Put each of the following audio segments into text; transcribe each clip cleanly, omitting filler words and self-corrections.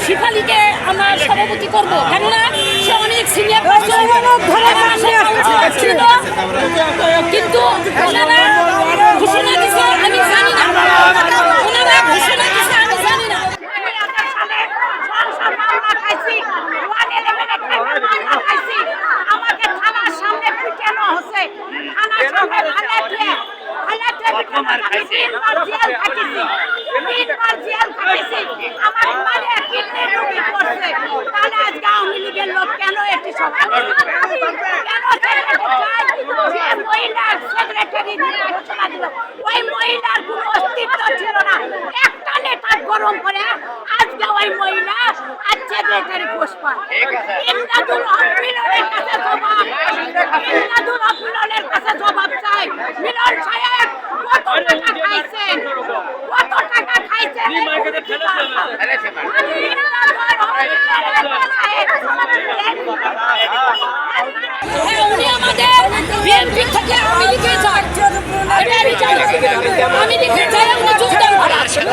শিফালিকে আমরা সভাপতি করবো, কেননা সে অনেক সিনিয়র ছিল, কিন্তু ওনারা ঘোষণা দিচ্ছে আমি জানি না, ওনারা ঘোষণা দিচ্ছে আমি জানি না। আমাকে থানার সামনে পিটানো হচ্ছে, থানার সামনে লোক কেন একটি সভা সেক্রেটারি ঘোষণা দিল, ওই মহিলার কোনো অস্তিত্ব ছিল না। একটা নেতা গরম করে আজকে ওই মহিলা আজ সেক্রেটারি পোস্ট পায়। ইমদাদুল হক মিলনের কাছে জবাব, ইমদাদুল হক মিলনের কাছে জবাব চাই। মিলন সাহেব কত টাকা খাইছেন, কত টাকা খাইছেন? উনি আমাদের বিএনপি থেকে আমি লিখে যাই, আমি লিখে যাই উনি যোগদান করেছেন,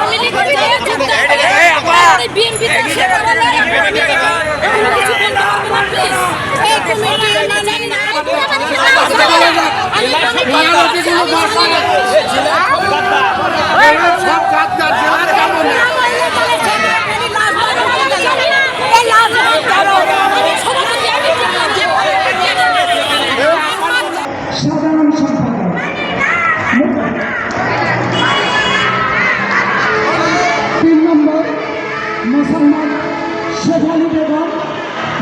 আমি লিখে যাই বিএনপি সাধারণ সম্পাদক 3 নম্বর মোসাম্মদ শেফালি বেগম,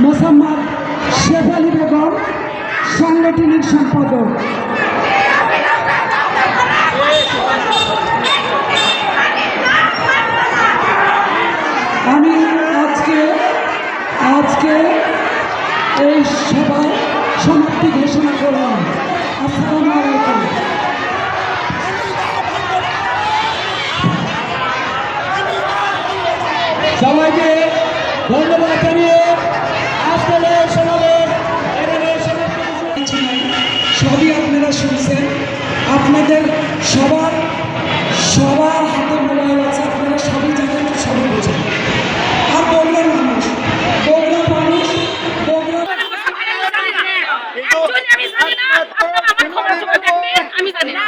মোসাম্মদ শেফালি বেগম সাংগঠনিক সম্পাদক। আমি আজকে এই সভার সমাপ্তি ঘোষণা করলাম। আসসালামু আলাইকুম। সবাইকে ধন্যবাদ জানিয়ে আজকের এই সমাবেশ সবই আপনারা শুনছেন। আপনাদের সবার হাতে মোবাইল আছে, আপনারা সবই জানেন, সবই বোঝেন। আর বগুড়ার মানুষ আমি জানি না।